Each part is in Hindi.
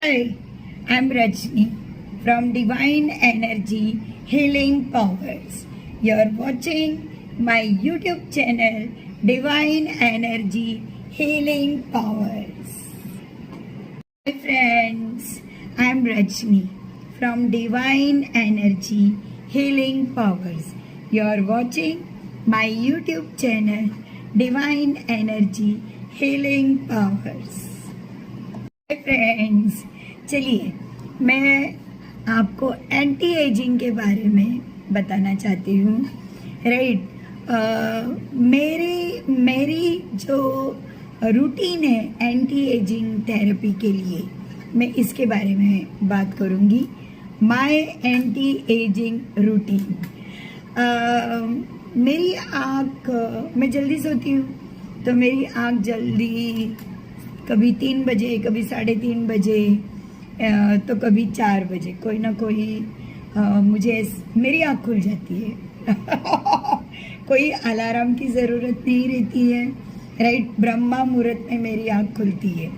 Hi, I'm Rajni from Divine Energy Healing Powers. You're watching my YouTube channel Divine Energy Healing Powers. Hi friends, I'm Rajni from Divine Energy Healing Powers. You're watching my YouTube channel Divine Energy Healing Powers. Friends, चलिए मैं आपको एंटी एजिंग के बारे में बताना चाहती हूँ। मेरी जो रूटीन है एंटी एजिंग थेरेपी के लिए, मैं इसके बारे में बात करूँगी। My anti ageing routine. मेरी आँख, मैं जल्दी सोती हूँ तो मेरी आँख जल्दी कभी 3 बजे, कभी 3:30 बजे, तो कभी 4 बजे कोई ना कोई मेरी आँख खुल जाती है। कोई अलार्म की ज़रूरत नहीं रहती है, राइट। ब्रह्मा मुहूर्त में मेरी आँख खुलती है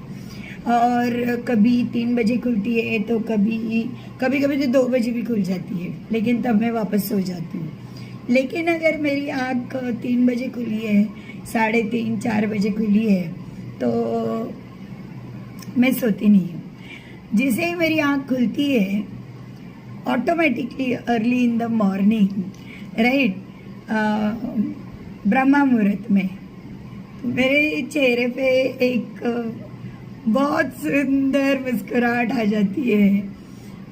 और कभी 3 बजे खुलती है, तो कभी कभी तो 2 बजे भी खुल जाती है, लेकिन तब मैं वापस सो जाती हूँ। लेकिन अगर मेरी आँख 3 बजे खुली है, 3:30, 4 बजे खुली है, तो मैं सोती नहीं हूँ। जिसे ही मेरी आँख खुलती है, automatically early in the morning, right, Brahma मुहूर्त में मेरे चेहरे पे एक बहुत सुंदर मुस्कुराहट आ जाती है,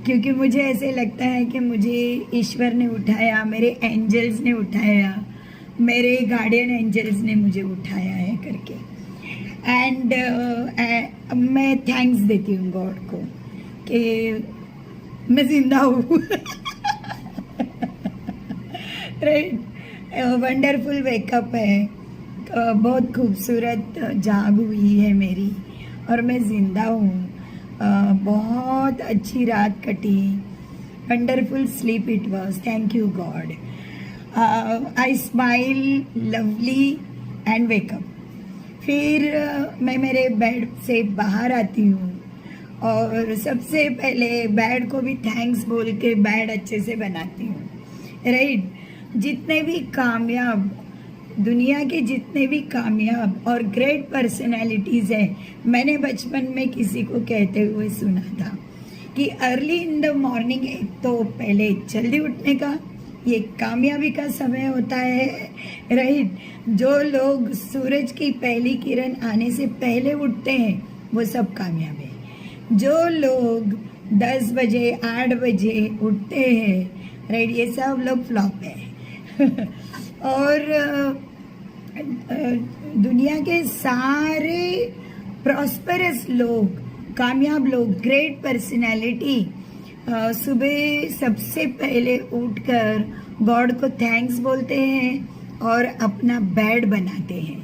क्योंकि मुझे ऐसे लगता है कि मुझे ईश्वर ने उठाया, मेरे एंजल्स ने उठाया, मेरे गार्डियन एंजल्स ने मुझे उठाया है करके। एंड मैं थैंक्स देती हूँ गॉड को कि मैं जिंदा हूँ। राइट, वंडरफुल वेकअप है, बहुत खूबसूरत जाग हुई है मेरी और मैं जिंदा हूँ। बहुत अच्छी रात कटी, wonderful sleep it was, thank you God. I smile lovely and wake up. फिर मैं मेरे बेड से बाहर आती हूँ और सबसे पहले बेड को भी थैंक्स बोल के बेड अच्छे से बनाती हूँ, राइट। जितने भी कामयाब, दुनिया के जितने भी कामयाब और ग्रेट पर्सनैलिटीज़ हैं, मैंने बचपन में किसी को कहते हुए सुना था कि अर्ली इन द मॉर्निंग, एक तो पहले जल्दी उठने का ये कामयाबी का समय होता है, राइट। जो लोग सूरज की पहली किरण आने से पहले उठते हैं वो सब कामयाब है। जो लोग 10 बजे 8 बजे उठते हैं, राइट, ये सब लोग फ्लॉप है। और दुनिया के सारे प्रॉस्परस लोग, कामयाब लोग, ग्रेट पर्सनैलिटी सुबह सबसे पहले उठकर गॉड को थैंक्स बोलते हैं और अपना बेड बनाते हैं,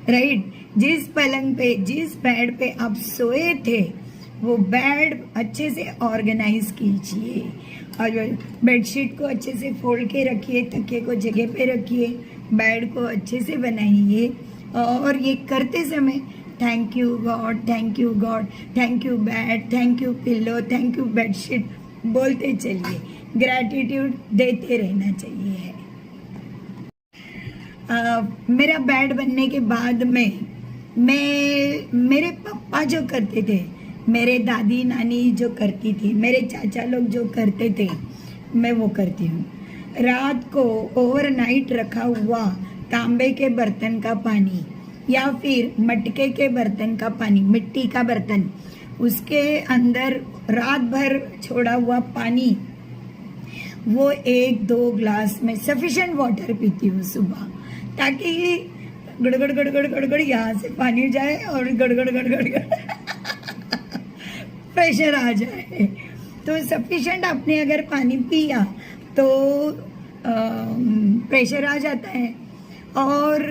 राइट। जिस पलंग पे, जिस बेड पे आप सोए थे, वो बेड अच्छे से ऑर्गेनाइज कीजिए और बेडशीट को अच्छे से फोल्ड के रखिए, तकिए को जगह पे रखिए, बेड को अच्छे से बनाइए। और ये करते समय thank you God, thank you God, thank you bed, thank you pillow, thank you bedsheet बोलते चलिए, ग्रैटिट्यूड देते रहना चाहिए। मेरा बेड बनने के बाद में मेरे पापा जो करते थे, मेरे दादी नानी जो करती थी, मेरे चाचा लोग जो करते थे, मैं वो करती हूँ। रात को ओवरनाइट रखा हुआ तांबे के बर्तन का पानी या फिर मटके के बर्तन का पानी, मिट्टी का बर्तन, उसके अंदर रात भर छोड़ा हुआ पानी, वो 1-2 ग्लास में सफिशिएंट वाटर पीती हूँ सुबह, ताकि गड़गड़ गड़गड़ गड़गड़ यहाँ से पानी जाए और गड़गड़ गड़गड़ प्रेशर आ जाए। तो सफिशिएंट आपने अगर पानी पिया तो प्रेशर आ जाता है। और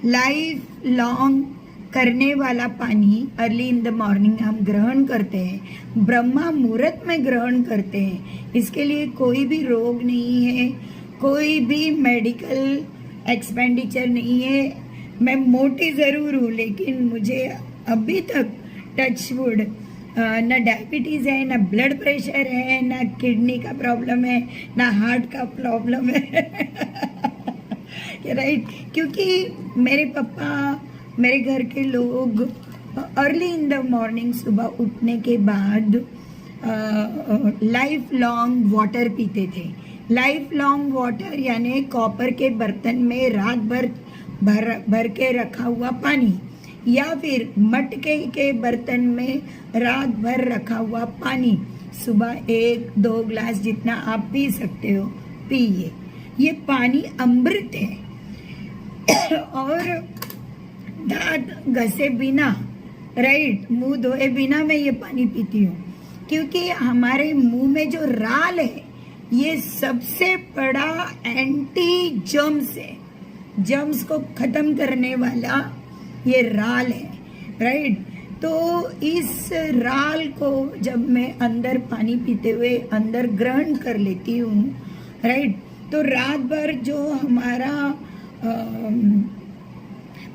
लाइफ लॉन्ग करने वाला पानी अर्ली इन द मॉर्निंग हम ग्रहण करते हैं, ब्रह्मा मुहूर्त में ग्रहण करते हैं। इसके लिए कोई भी रोग नहीं है, कोई भी मेडिकल एक्सपेंडिचर नहीं है। मैं मोटी ज़रूर हूँ, लेकिन मुझे अभी तक टच वुड ना डायबिटीज़ है, ना ब्लड प्रेशर है, ना किडनी का प्रॉब्लम है, ना हार्ट का प्रॉब्लम है। राइट, क्योंकि मेरे पापा, मेरे घर के लोग अर्ली इन द मॉर्निंग सुबह उठने के बाद लाइफ लॉन्ग वाटर पीते थे। लाइफ लॉन्ग वाटर यानी कॉपर के बर्तन में रात भर के रखा हुआ पानी, या फिर मटके के बर्तन में रात भर रखा हुआ पानी सुबह 1-2 ग्लास जितना आप पी सकते हो पिए। ये पानी अमृत है। और दांत घसे बिना, राइट, मुंह धोए बिना मैं ये पानी पीती हूँ, क्योंकि हमारे मुंह में जो राल है ये सबसे बड़ा एंटी जर्म्स है। जर्म्स को खत्म करने वाला ये राल है, राइट। तो इस राल को जब मैं अंदर पानी पीते हुए अंदर ग्रहण कर लेती हूँ, राइट, तो रात भर जो हमारा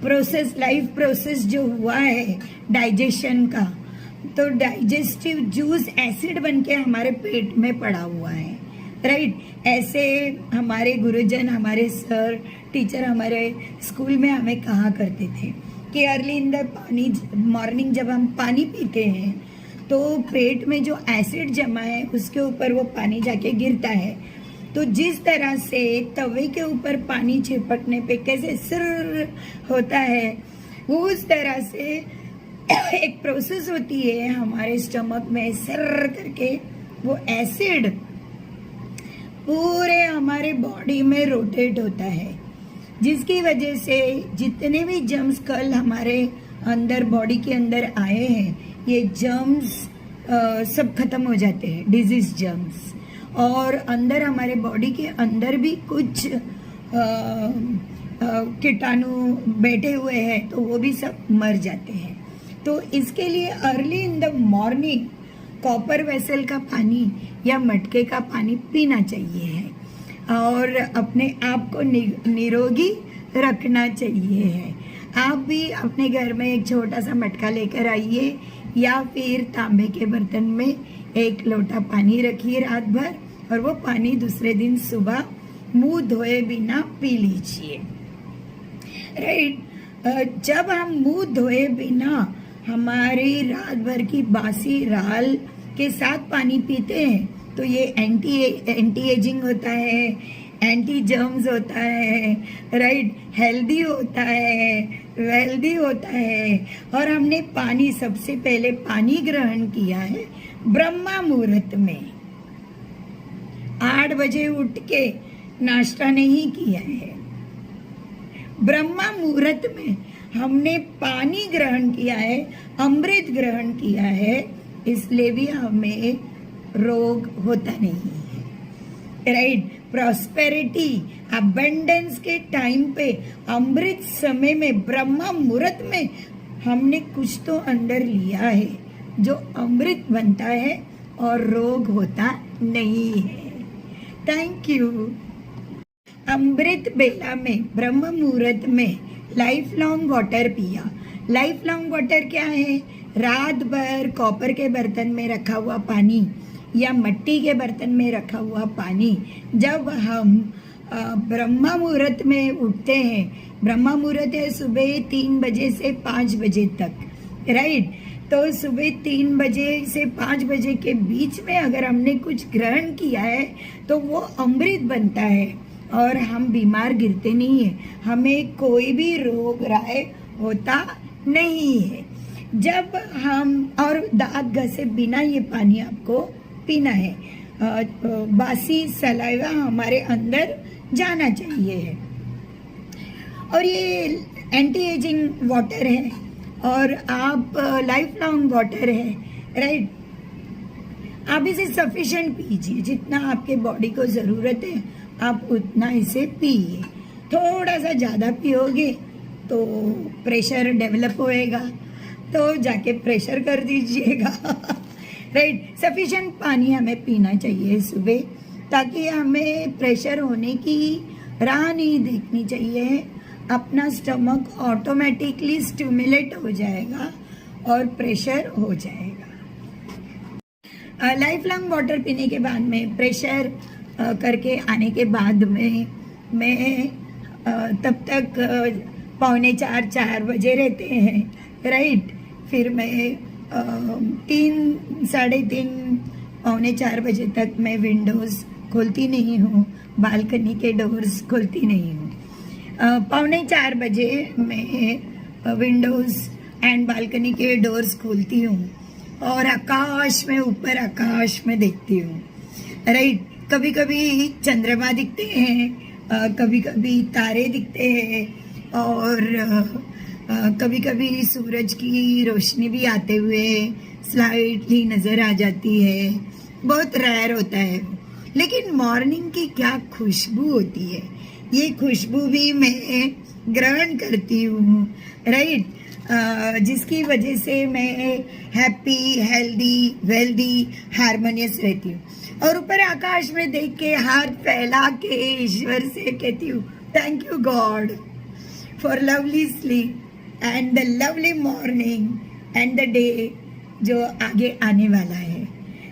प्रोसेस, लाइफ प्रोसेस जो हुआ है डाइजेशन का, तो डाइजेस्टिव जूस एसिड बन के हमारे पेट में पड़ा हुआ है, राइट। ऐसे हमारे गुरुजन, हमारे सर, टीचर हमारे स्कूल में हमें कहा करते थे कि अर्ली इन द मॉर्निंग जब हम पानी पीते हैं तो पेट में जो एसिड जमा है उसके ऊपर वो पानी जाके गिरता है। तो जिस तरह से तवे के ऊपर पानी छिपकने पे कैसे सिर होता है, उस तरह से एक प्रोसेस होती है हमारे स्टमक में, सिर करके वो एसिड पूरे हमारे बॉडी में रोटेट होता है, जिसकी वजह से जितने भी जर्म्स कल हमारे अंदर बॉडी के अंदर आए हैं, ये जर्म्स सब खत्म हो जाते हैं, डिजीज जर्म्स। और अंदर हमारे बॉडी के अंदर भी कुछ कीटाणु बैठे हुए हैं, तो वो भी सब मर जाते हैं। तो इसके लिए early in the morning copper vessel का पानी या मटके का पानी पीना चाहिए है और अपने आप को निरोगी रखना चाहिए है। आप भी अपने घर में एक छोटा सा मटका लेकर आइए या फिर तांबे के बर्तन में 1 लोटा पानी रखिए रात भर, और वो पानी दूसरे दिन सुबह मुंह धोए बिना पी लीजिए, राइट। जब हम मुंह धोए बिना हमारी रात भर की बासी राल के साथ पानी पीते हैं तो ये एंटी एजिंग होता है, एंटी जर्म्स होता है, राइट, हेल्दी होता है, वेल्दी होता है। और हमने पानी, सबसे पहले पानी ग्रहण किया है ब्रह्मा मुहूर्त में, 8 बजे उठ के नाश्ता नहीं किया है, ब्रह्मा मुहूर्त में हमने पानी ग्रहण किया है, अमृत ग्रहण किया है, इसलिए भी हमें रोग होता नहीं है, राइट। प्रॉस्पेरिटी, अबंडेंस के टाइम पे, अमृत समय में, ब्रह्मा मुहूर्त में हमने कुछ तो अंदर लिया है जो अमृत बनता है और रोग होता नहीं है। Thank you. अमृत बेला में, ब्रह्म मुहूर्त में लाइफ लॉन्ग वाटर पिया। लाइफ लॉन्ग वाटर क्या है? रात भर कॉपर के बर्तन में रखा हुआ पानी या मिट्टी के बर्तन में रखा हुआ पानी, जब हम ब्रह्मा मुहूर्त में उठते हैं, ब्रह्मा मुहूर्त है सुबह 3 बजे से 5 बजे तक, राइट। तो सुबह 3 बजे से 5 बजे के बीच में अगर हमने कुछ ग्रहण किया है तो वो अमृत बनता है और हम बीमार गिरते नहीं है, हमें कोई भी रोग राय होता नहीं है। जब हम, और दांत घसे बिना ये पानी आपको पीना है, बासी सलाइवा हमारे अंदर जाना चाहिए। और ये एंटी एजिंग वाटर है और आप लाइफ लॉन्ग वाटर है, राइट। आप इसे सफिशिएंट पीजिए, जितना आपके बॉडी को ज़रूरत है आप उतना इसे पिए। थोड़ा सा ज़्यादा पियोगे तो प्रेशर डेवलप होएगा, तो जाके प्रेशर कर दीजिएगा, राइट। सफिशिएंट पानी हमें पीना चाहिए सुबह, ताकि हमें प्रेशर होने की राह नहीं देखनी चाहिए। अपना स्टमक ऑटोमेटिकली स्टिमुलेट हो जाएगा और प्रेशर हो जाएगा। लाइफ लॉन्ग वाटर पीने के बाद में प्रेशर करके आने के बाद में मैं तब तक 3:45-4 बजे रहते हैं, राइट। फिर मैं 3, 3:30, 3:45 तक मैं विंडोज़ खोलती नहीं हूँ, बालकनी के डोर्स खोलती नहीं हूँ। 3:45 मैं विंडोज़ एंड बालकनी के डोर्स खोलती हूँ और आकाश में, ऊपर आकाश में देखती हूँ, राइट। कभी कभी चंद्रमा दिखते हैं, कभी कभी तारे दिखते हैं और कभी कभी सूरज की रोशनी भी आते हुए स्लाइटली नज़र आ जाती है। बहुत रेयर होता है, लेकिन मॉर्निंग की क्या खुशबू होती है, ये खुशबू भी मैं ग्रहण करती हूँ, राइट। जिसकी वजह से मैं हैप्पी, हेल्दी, वेल्दी, हारमोनियस रहती हूँ। और ऊपर आकाश में देख के हाथ फैला के ईश्वर से कहती हूँ, thank you God for lovely sleep and the lovely morning and the day जो आगे आने वाला है,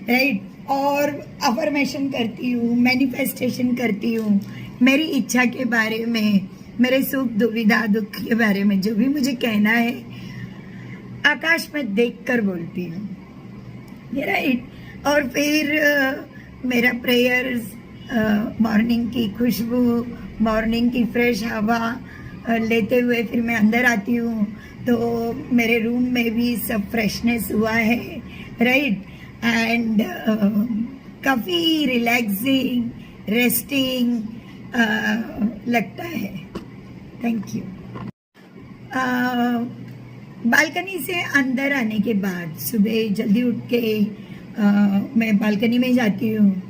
राइट। और अफर्मेशन करती हूँ, मैनिफेस्टेशन करती हूँ मेरी इच्छा के बारे में, मेरे सुख दुविधा दुख के बारे में, जो भी मुझे कहना है आकाश में देखकर बोलती हूँ, राइट। और फिर मेरा प्रेयर्स, मॉर्निंग की खुशबू, मॉर्निंग की फ्रेश हवा लेते हुए फिर मैं अंदर आती हूँ तो मेरे रूम में भी सब फ्रेशनेस हुआ है, राइट। एंड काफ़ी रिलैक्सिंग, रेस्टिंग लगता है। Thank you. बालकनी से अंदर आने के बाद सुबह जल्दी उठ के मैं बालकनी में जाती हूँ,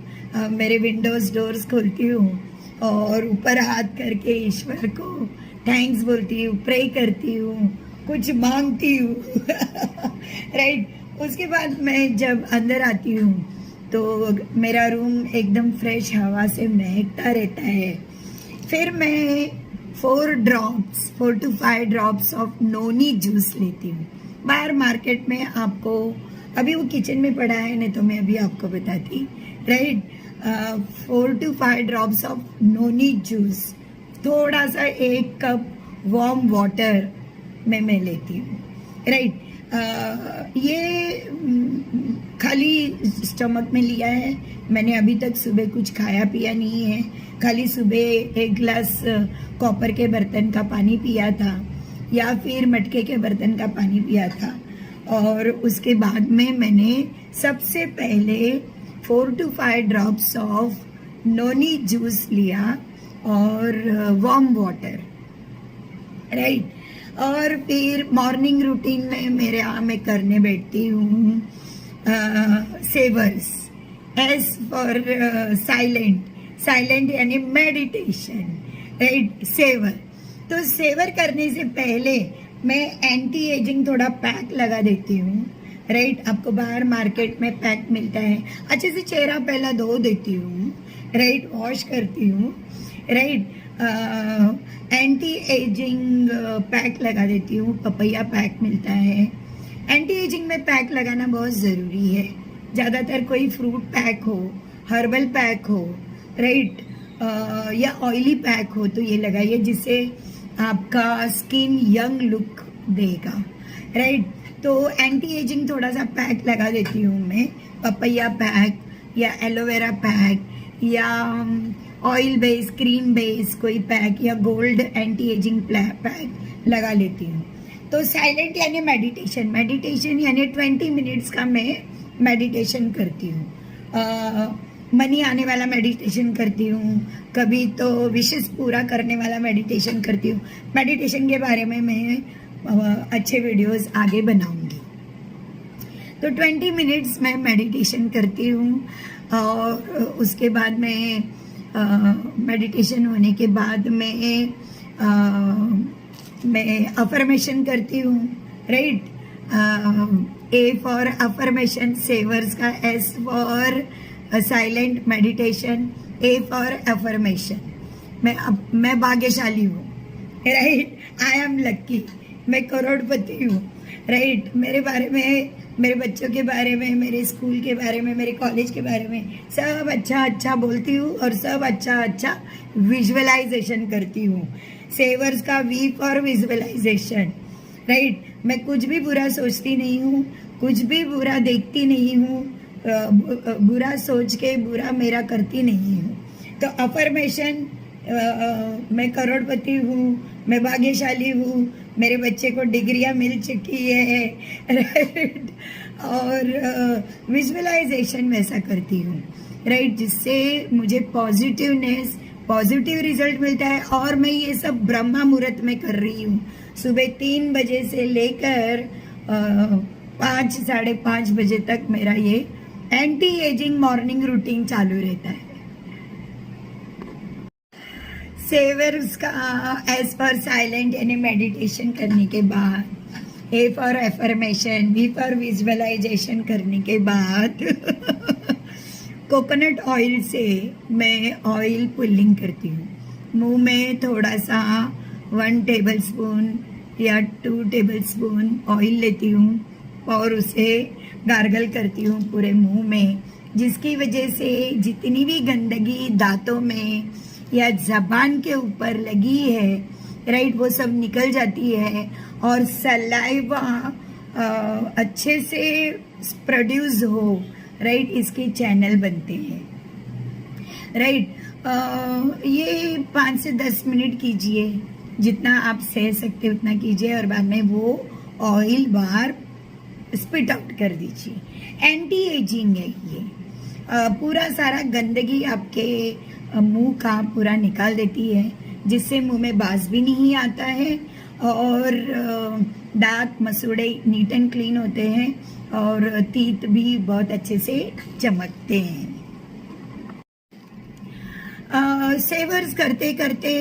मेरे विंडोज़ डोर्स खोलती हूँ और ऊपर हाथ करके ईश्वर को थैंक्स बोलती हूँ, प्रे करती हूँ, कुछ मांगती हूँ, राइट। उसके बाद मैं जब अंदर आती हूँ तो मेरा रूम एकदम फ्रेश हवा से महकता रहता है। फिर मैं 4 to 5 drops of noni juice लेती हूँ। बाहर मार्केट में आपको, अभी वो किचन में पड़ा है, नहीं तो मैं अभी आपको बताती, right. 4 to 5 drops of noni juice, थोड़ा सा 1 कप वार्म वाटर में मैं लेती हूँ, राइट। ये खाली स्टमक में लिया है, मैंने अभी तक सुबह कुछ खाया पिया नहीं है, खाली सुबह 1 गिलास कॉपर के बर्तन का पानी पिया था या फिर मटके के बर्तन का पानी पिया था। और उसके बाद में मैंने सबसे पहले 4 to 5 drops of noni juice लिया और वार्म वाटर, राइट। और फिर मॉर्निंग रूटीन में मेरे यहाँ मैं करने बैठती हूँ सेवर्स, एस फॉर साइलेंट यानी मेडिटेशन, राइट। सेवर, तो सेवर करने से पहले मैं एंटी एजिंग थोड़ा पैक लगा देती हूँ, राइट। आपको बाहर मार्केट में पैक मिलता है, अच्छे से चेहरा पहला धो देती हूँ, राइट, वॉश करती हूँ, राइट। एंटी एजिंग पैक लगा देती हूँ, पपैया पैक मिलता है। एंटी एजिंग में पैक लगाना बहुत ज़रूरी है, ज़्यादातर कोई फ्रूट पैक हो, हर्बल पैक हो, राइट, या ऑयली पैक हो तो ये लगाइए, जिससे आपका स्किन यंग लुक देगा, राइट। तो एंटी एजिंग थोड़ा सा पैक लगा देती हूँ मैं, पपैया पैक या एलोवेरा पैक या ऑयल बेस, क्रीम बेस कोई पैक या गोल्ड एंटी एजिंग पैक लगा लेती हूँ। तो साइलेंट यानी मेडिटेशन यानी 20 मिनट्स का मैं मेडिटेशन करती हूँ। मनी आने वाला मेडिटेशन करती हूँ, कभी तो विशेष पूरा करने वाला मेडिटेशन करती हूँ। मेडिटेशन के बारे में मैं अच्छे वीडियोस आगे बनाऊंगी। तो 20 मिनट्स मैं मेडिटेशन करती हूँ और उसके बाद में मेडिटेशन होने के बाद में मैं अफर्मेशन करती हूँ, राइट। ए फॉर अफर्मेशन सेवर्स का, S for silent meditation, A for affirmation. मैं भाग्यशाली हूँ, राइट। आई एम लक्की, मैं करोड़पति हूँ, राइट। मेरे बारे में मेरे बच्चों के बारे में, मेरे स्कूल के बारे में, मेरे कॉलेज के बारे में सब अच्छा अच्छा बोलती हूँ और सब अच्छा अच्छा विजुअलाइजेशन करती हूँ। सेवर्स का वी फॉर विजुअलाइजेशन, राइट। मैं कुछ भी बुरा सोचती नहीं हूँ, कुछ भी बुरा देखती नहीं हूँ, बुरा सोच के बुरा मेरा करती नहीं हूँ। तो अफर्मेशन, मैं करोड़पति हूँ, मैं भाग्यशाली हूँ, मेरे बच्चे को डिग्रियाँ मिल चुकी है, राइट। और विजुअलाइजेशन वैसा करती हूँ, राइट, जिससे मुझे पॉजिटिवनेस, पॉजिटिव रिजल्ट मिलता है। और मैं ये सब ब्रह्मा मुहूर्त में कर रही हूँ। सुबह 3 बजे से लेकर 5 साढ़े 5 बजे तक मेरा ये एंटी एजिंग मॉर्निंग रूटीन चालू रहता है। सेवर्स का एज फॉर साइलेंट यानी मेडिटेशन करने के बाद, A for affirmation, V for visualisation करने के बाद कोकोनट ऑयल से मैं ऑयल पुलिंग करती हूँ। मुंह में थोड़ा सा 1 टेबलस्पून या 2 टेबलस्पून ऑयल लेती हूँ और उसे गार्गल करती हूँ पूरे मुंह में, जिसकी वजह से जितनी भी गंदगी दांतों में या जबान के ऊपर लगी है, राइट, वो सब निकल जाती है और सलाइवा अच्छे से प्रोड्यूस हो, राइट, इसके चैनल बनते हैं, राइट। ये 5 से 10 मिनट कीजिए, जितना आप सह सकते उतना कीजिए और बाद में वो ऑयल बाहर स्पिट आउट कर दीजिए। एंटी एजिंग है ये, पूरा सारा गंदगी आपके मुंह का पूरा निकाल देती है, जिससे मुंह में बास भी नहीं आता है और दांत मसूड़े नीट एंड क्लीन होते हैं और तीत भी बहुत अच्छे से चमकते हैं। सेवर्स करते करते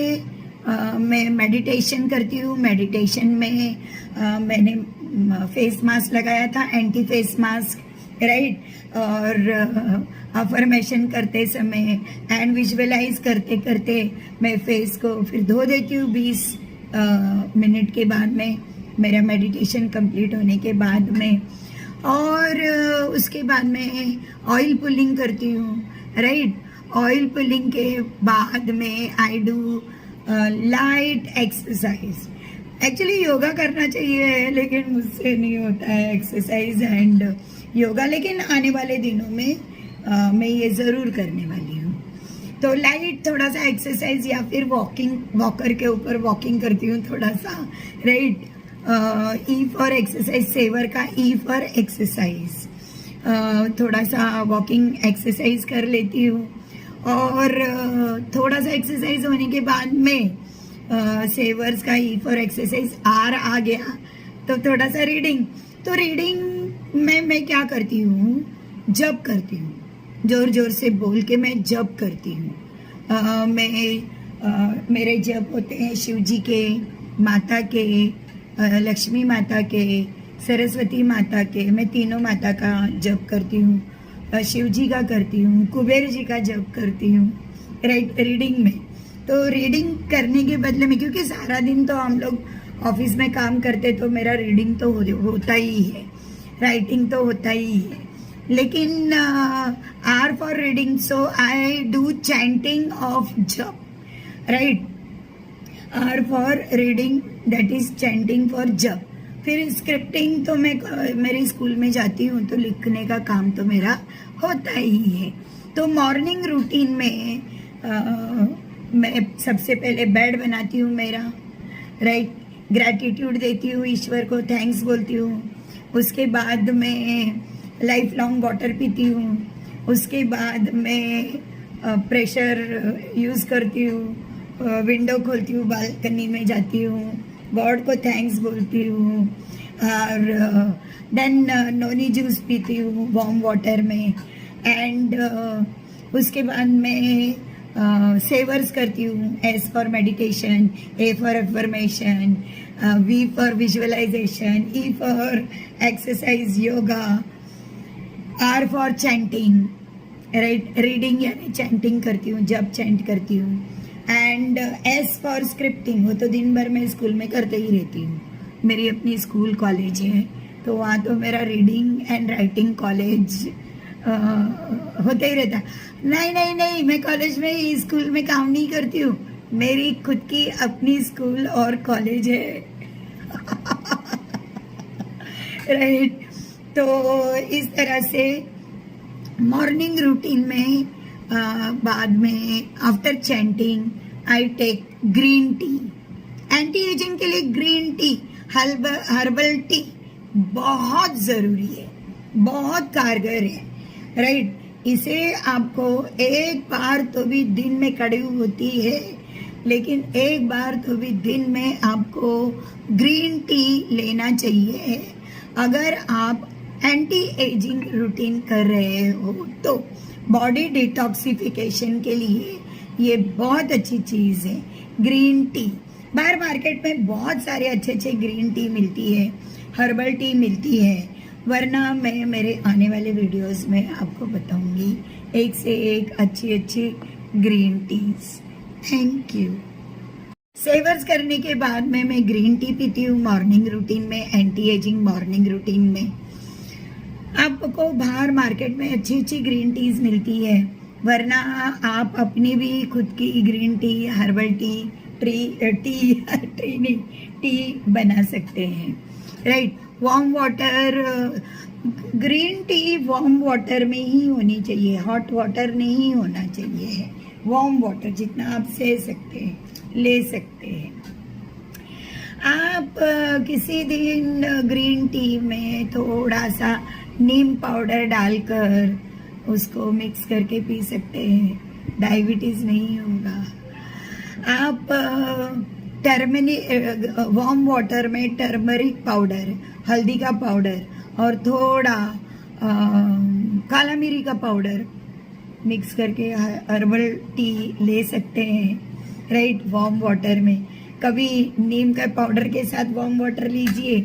मैं मेडिटेशन करती हूँ। मेडिटेशन में मैंने फेस मास्क लगाया था, एंटी फेस मास्क, राइट। और अफर्मेशन करते समय एंड विजुअलाइज करते करते मैं फेस को फिर धो देती हूँ 20 मिनट के बाद में, मेरा मेडिटेशन कंप्लीट होने के बाद में। और उसके बाद में ऑयल पुलिंग करती हूँ, राइट। ऑयल पुलिंग के बाद में I do light exercise. Actually yoga करना चाहिए लेकिन मुझसे नहीं होता है एक्सरसाइज एंड योगा, लेकिन आने वाले दिनों में मैं ये ज़रूर करने वाली हूँ। तो लाइट थोड़ा सा एक्सरसाइज या फिर वॉकिंग, वॉकर के ऊपर वॉकिंग करती हूँ थोड़ा सा, right. E for exercise, saver का ई फॉर एक्सरसाइज, थोड़ा सा वॉकिंग एक्सरसाइज कर लेती हूँ। और थोड़ा सा एक्सरसाइज होने के बाद में सेवर्स का ई फॉर एक्सरसाइज आर आ गया तो थोड़ा सा रीडिंग। तो रीडिंग में मैं क्या करती हूँ, जप करती हूँ, जोर जोर से बोल के मैं जप करती हूँ। मेरे जप होते हैं शिव जी के, माता के, लक्ष्मी माता के, सरस्वती माता के, मैं तीनों माता का जप करती हूँ, शिव जी का करती हूँ, कुबेर जी का जप करती हूँ, राइट, रीडिंग में। तो रीडिंग करने के बदले में, क्योंकि सारा दिन तो हम लोग ऑफिस में काम करते तो मेरा रीडिंग तो होता ही है, राइटिंग तो होता ही है, लेकिन R for reading, so I do chanting of jap, right. R for reading, that is chanting for jap. फिर स्क्रिप्टिंग तो मैं मेरे स्कूल में जाती हूँ तो लिखने का काम तो मेरा होता ही है। तो मॉर्निंग रूटीन में मैं सबसे पहले बेड बनाती हूँ मेरा, राइट, ग्रैटिट्यूड देती हूँ ईश्वर को, थैंक्स बोलती हूँ। उसके बाद मैं लाइफ लॉन्ग वाटर पीती हूँ। उसके बाद मैं प्रेशर यूज़ करती हूँ, विंडो खोलती हूँ, बालकनी में जाती हूँ, गॉड को थैंक्स बोलती हूँ और देन नोनी जूस पीती हूँ वार्म वाटर में। एंड उसके बाद मैं सेवर्स करती हूँ, S for meditation, A for affirmation, V for visualisation, E for exercise yoga, R for chanting, right, reading यानी चैंटिंग करती हूँ, जब चैंट करती हूँ। एंड एस फॉर स्क्रिप्टिंग, वो तो दिन भर मैं स्कूल में करते ही रहती हूँ, मेरी अपनी स्कूल कॉलेज है, तो वहाँ तो मेरा रीडिंग एंड राइटिंग कॉलेज होते ही रहता। नहीं नहीं नहीं, मैं कॉलेज में स्कूल में काम नहीं करती हूँ, मेरी खुद की अपनी स्कूल और कॉलेज है। राइट। तो इस तरह से मॉर्निंग रूटीन में बाद में after chanting I take green tea. Anti ageing के लिए ग्रीन टी, हर्बल टी बहुत ज़रूरी है, बहुत कारगर है। राइट। इसे आपको एक बार तो भी दिन में कड़वी होती है, लेकिन एक बार तो भी दिन में आपको ग्रीन टी लेना चाहिए अगर आप एंटी एजिंग रूटीन कर रहे हो। तो बॉडी डिटॉक्सिफिकेशन के लिए ये बहुत अच्छी चीज़ है ग्रीन टी। बाहर मार्केट में बहुत सारे अच्छे अच्छे ग्रीन टी मिलती है, हर्बल टी मिलती है, वरना मैं मेरे आने वाले वीडियोस में आपको बताऊंगी एक से एक अच्छी अच्छी ग्रीन टीज। Thank you. सेवर्स करने के बाद में मैं ग्रीन टी पीती हूँ मॉर्निंग रूटीन में, एंटी एजिंग मॉर्निंग रूटीन में। आपको बाहर मार्केट में अच्छी अच्छी ग्रीन टीज मिलती है, वरना आप अपनी भी खुद की green tea, herbal tea, T बना सकते हैं। Right. Warm water, green tea warm water में ही होनी चाहिए, हॉट वाटर नहीं होना चाहिए। वार्म वाटर जितना आप सह सकते हैं ले सकते हैं। आप किसी दिन ग्रीन टी में थोड़ा सा नीम पाउडर डालकर उसको मिक्स करके पी सकते हैं, डायबिटीज नहीं होगा। आप वार्म वाटर में टर्मरिक पाउडर, हल्दी का पाउडर और थोड़ा काला मिरी का पाउडर मिक्स करके हर्बल टी ले सकते हैं। राइट। वार्म वाटर में कभी नीम का पाउडर के साथ वार्म वाटर लीजिए,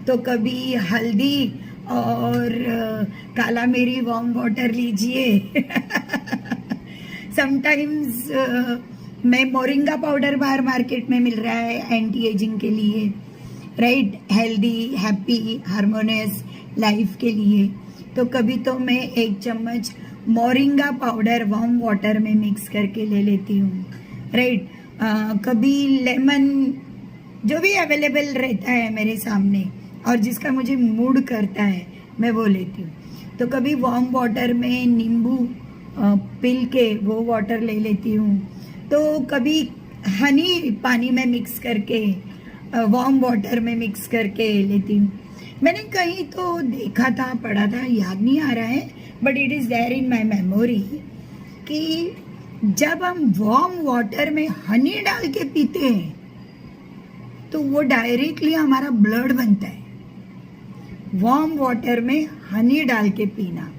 तो कभी हल्दी और काला मिरी वार्म वाटर लीजिए। समटाइम्स मैं मोरिंगा पाउडर बाहर मार्केट में मिल रहा है एंटी एजिंग के लिए। Right. Healthy, happy, harmonious life के लिए। तो कभी तो मैं 1 चम्मच मोरिंगा पाउडर वार्म वाटर में मिक्स करके ले लेती हूँ। राइट। कभी लेमन, जो भी अवेलेबल रहता है मेरे सामने और जिसका मुझे मूड करता है मैं वो लेती हूँ। तो कभी वार्म वाटर में नींबू पिल के वो वाटर ले लेती हूँ। तो कभी हनी पानी में मिक्स करके वार्म वाटर में मिक्स करके लेती हूँ। मैंने कहीं तो देखा था, पढ़ा था, याद नहीं आ रहा है, but it is there in my memory कि जब हम वार्म वाटर में हनी डाल के पीते हैं तो वो डायरेक्टली हमारा ब्लड बनता है। वार्म वाटर में हनी डाल के पीना।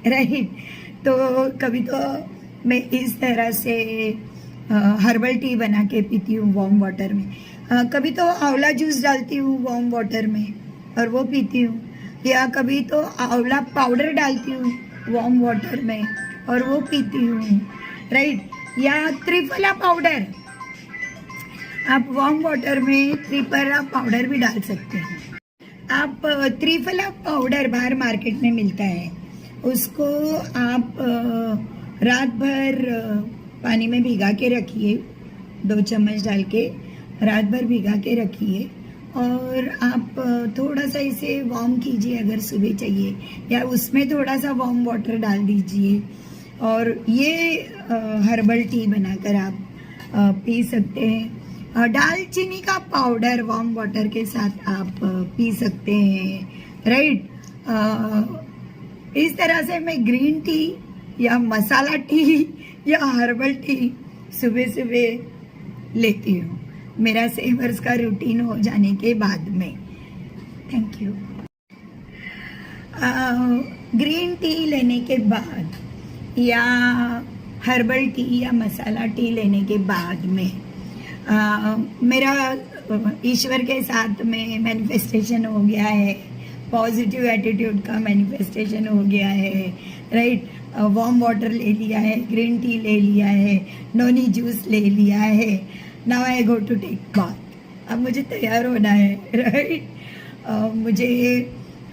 राइट। तो कभी तो मैं इस तरह से हर्बल टी बना के पीती हूँ वार्म वाटर में। कभी तो आंवला जूस डालती हूँ वार्म वाटर में और वो पीती हूँ, या कभी तो आंवला पाउडर डालती हूँ वार्म वाटर में और वो पीती हूँ। राइट। या त्रिफला पाउडर, आप वार्म वाटर में त्रिफला पाउडर भी डाल सकते हैं। आप त्रिफला पाउडर बाहर मार्केट में मिलता है, उसको आप रात भर पानी में भिगा के रखिए, 2 चम्मच डाल के रात भर भिगा के रखिए और आप थोड़ा सा इसे वार्म कीजिए अगर सुबह चाहिए, या उसमें थोड़ा सा वार्म वाटर डाल दीजिए और ये हर्बल टी बनाकर आप पी सकते हैं। दालचीनी का पाउडर वार्म वाटर के साथ आप पी सकते हैं। राइट। इस तरह से मैं ग्रीन टी या मसाला टी या हर्बल टी सुबह सुबह लेती हूँ मेरा सेवर्स का रूटीन हो जाने के बाद में। Thank you. ग्रीन टी लेने के बाद या हर्बल टी या मसाला टी लेने के बाद में मेरा ईश्वर के साथ में मैनिफेस्टेशन हो गया है, पॉजिटिव एटीट्यूड का मैनिफेस्टेशन हो गया है। राइट। वार्म वाटर ले लिया है, ग्रीन टी ले लिया है, नोनी जूस ले लिया है। Now I go to take bath. अब मुझे तैयार होना है। राइट। मुझे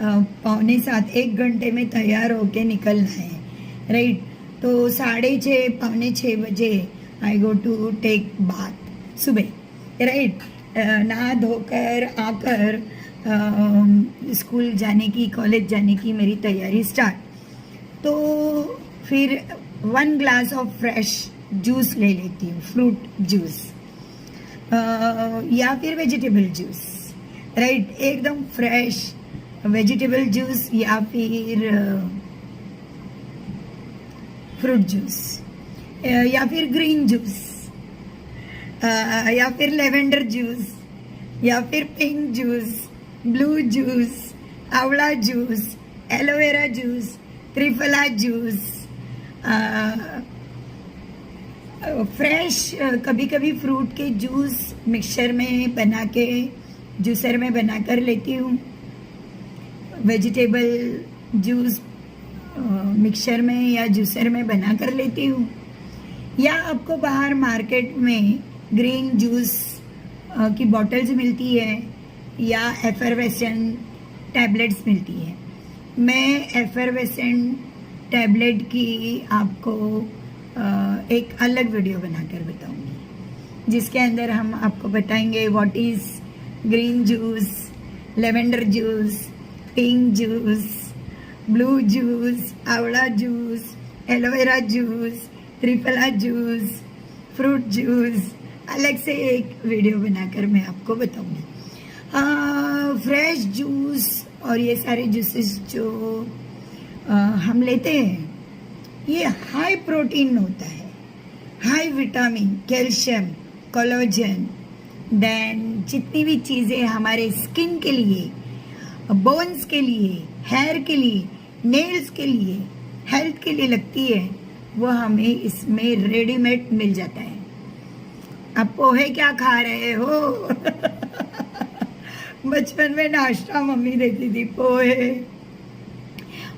6:45 1 घंटे में तैयार होके निकलना है, राइट। तो 6:30 6:45 बजे आई गो टू टेक बाथ सुबह, राइट। नहा धोकर आकर स्कूल जाने की, कॉलेज जाने की मेरी तैयारी स्टार्ट। तो फिर 1 ग्लास ऑफ फ्रेश जूस ले लेती हूँ, फ्रूट जूस या फिर वेजिटेबल जूस, राइट। एकदम फ्रेश वेजिटेबल जूस या फिर फ्रूट जूस या फिर ग्रीन जूस या फिर लेवेंडर जूस या फिर pink juice, blue juice, amla juice, aloe vera juice, triphala juice, fresh कभी कभी फ्रूट के जूस मिक्सचर में बना के जूसर में बना कर लेती हूँ। वेजिटेबल जूस मिक्सचर में या जूसर में बना कर लेती हूँ। या आपको बाहर मार्केट में ग्रीन जूस की बॉटल्स मिलती है या एफरवेसेंट टैबलेट्स मिलती है। मैं एफरवेसेंट टैबलेट की आपको एक अलग वीडियो बनाकर बताऊंगी, जिसके अंदर हम आपको बताएंगे what is green juice, lavender juice, pink juice, blue juice, amla juice, aloe vera juice, triphala juice, fruit juice, अलग से एक वीडियो बनाकर मैं आपको बताऊंगी। फ्रेश जूस और ये सारे जूसेस जो हम लेते हैं, ये हाई प्रोटीन होता है, high vitamin, calcium, collagen, then जितनी भी चीज़ें हमारे स्किन के लिए, बोन्स के लिए, हेयर के लिए, नेल्स के लिए, हेल्थ के लिए लगती है, वो हमें इसमें रेडीमेड मिल जाता है। आप पोहे क्या खा रहे हो? बचपन में नाश्ता मम्मी देती थी, पोहे,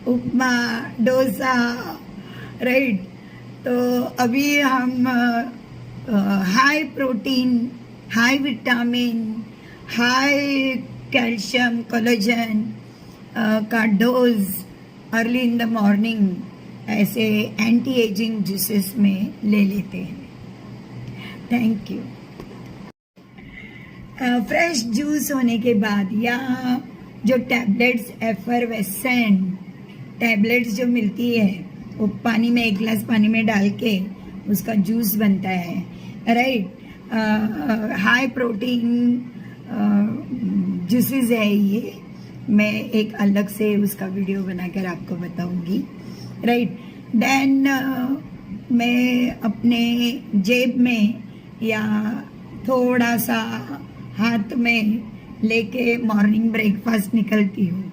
उपमा, डोसा, राइट। तो अभी हम high protein, high vitamin, high calcium, collagen का dose early in the morning ऐसे एंटी एजिंग जूसेस में ले लेते हैं। Thank you. फ्रेश जूस होने के बाद या जो टैबलेट्स, एफरवेसेंट टैबलेट्स जो मिलती है, वो पानी में, 1 गिलास पानी में डाल के उसका जूस बनता है, राइट। हाई प्रोटीन जूसेस है ये, मैं एक अलग से उसका वीडियो बनाकर आपको बताऊंगी, राइट। देन मैं अपने जेब में या थोड़ा सा हाथ में लेके मॉर्निंग ब्रेकफास्ट निकलती हूँ।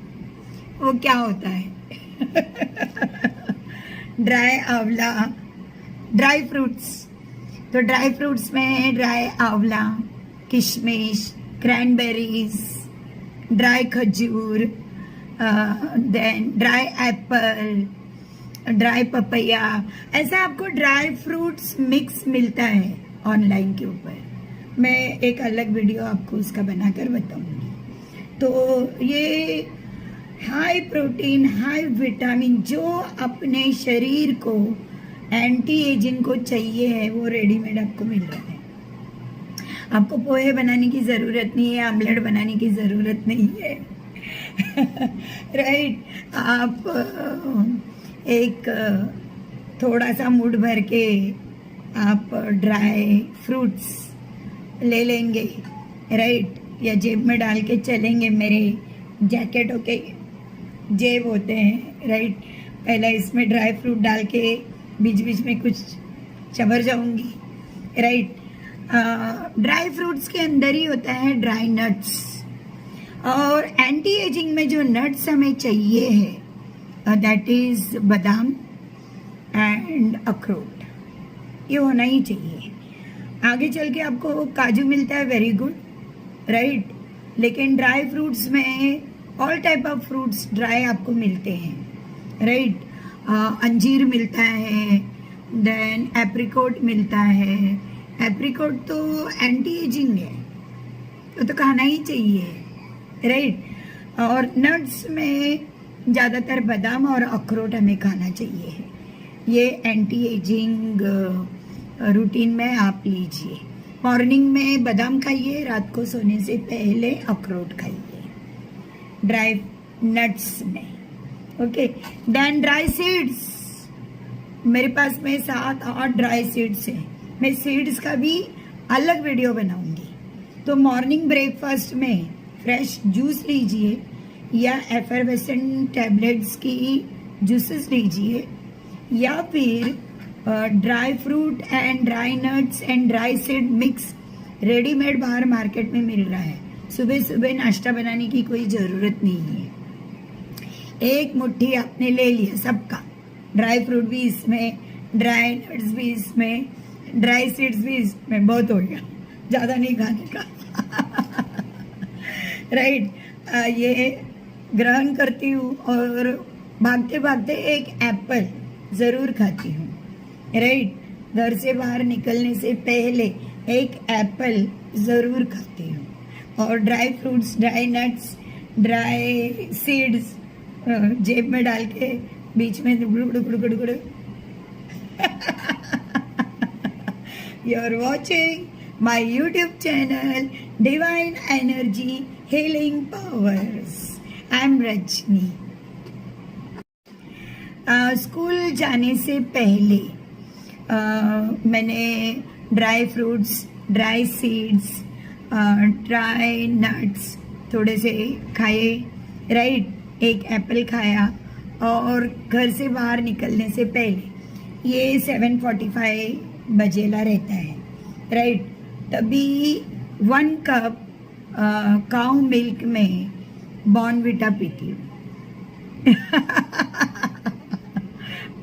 वो क्या होता है? ड्राई आंवला, ड्राई फ्रूट्स। तो ड्राई फ्रूट्स में ड्राई आंवला, किशमिश, क्रैनबेरीज, ड्राई खजूर, then dry apple, dry papaya, ऐसा आपको ड्राई फ्रूट्स मिक्स मिलता है ऑनलाइन के ऊपर। मैं एक अलग वीडियो आपको उसका बनाकर बताऊंगी। तो ये हाई प्रोटीन, हाई विटामिन जो अपने शरीर को एंटी एजिंग को चाहिए है, वो रेडीमेड आपको मिल रहा है। आपको पोहे बनाने की ज़रूरत नहीं है, आमलेट बनाने की ज़रूरत नहीं है, राइट। आप एक थोड़ा सा मूड भर के आप ड्राई फ्रूट्स ले लेंगे, राइट, या जेब में डाल के चलेंगे। मेरे जैकेटों के जेब होते हैं, राइट। पहले इसमें ड्राई फ्रूट डाल के बीच बीच में कुछ चबर जाऊंगी, राइट। ड्राई फ्रूट्स के अंदर ही होता है ड्राई नट्स, और एंटी एजिंग में जो नट्स हमें चाहिए है दैट इज बादाम एंड अखरोट, ये होना ही चाहिए। आगे चल के आपको काजू मिलता है, वेरी गुड, राइट। लेकिन ड्राई फ्रूट्स में all type of fruits dry आपको मिलते हैं, राइट। अंजीर मिलता है, देन एप्रिकॉट मिलता है। एप्रिकॉट तो एंटी एजिंग है, तो खाना ही चाहिए, राइट। और नट्स में ज़्यादातर बादाम और अखरोट हमें खाना चाहिए। ये एंटी एजिंग रूटीन में आप लीजिए। मॉर्निंग में बादाम खाइए, रात को सोने से पहले अखरोट खाइए ड्राई नट्स में। Okay, then dry seeds. मेरे पास में 7-8 ड्राई सीड्स हैं। मैं सीड्स का भी अलग वीडियो बनाऊंगी। तो मॉर्निंग ब्रेकफास्ट में फ्रेश जूस लीजिए या एफरवेसेंट टैबलेट्स की जूसेस लीजिए, या फिर dry fruit and dry nuts and dry seed mix readymade बाहर मार्केट में मिल रहा है। सुबह सुबह नाश्ता बनाने की कोई ज़रूरत नहीं है। एक मुट्ठी आपने ले लिया सबका, ड्राई फ्रूट भी इसमें, ड्राई नट्स भी इसमें, ड्राई सीड्स भी इसमें, बहुत हो गया, ज़्यादा नहीं खाने का। राइट, ये ग्रहण करती हूँ और भागते भागते एक एप्पल ज़रूर खाती हूँ। राइट, घर से बाहर निकलने से पहले एक एप्पल ज़रूर खाती हूँ। और dry fruits, dry nuts, dry seeds जेब में डाल के बीच में गुड़। You are watching my YouTube channel Divine Energy Healing Powers. I am Rajni. School जाने से पहले मैंने dry fruits, dry seeds, dry nuts थोड़े से खाए। राइट, एक एप्पल खाया। और घर से बाहर निकलने से पहले ये 7:45 बजेला रहता है। राइट, तभी 1 कप काऊ मिल्क में बॉर्नविटा पीती हूँ।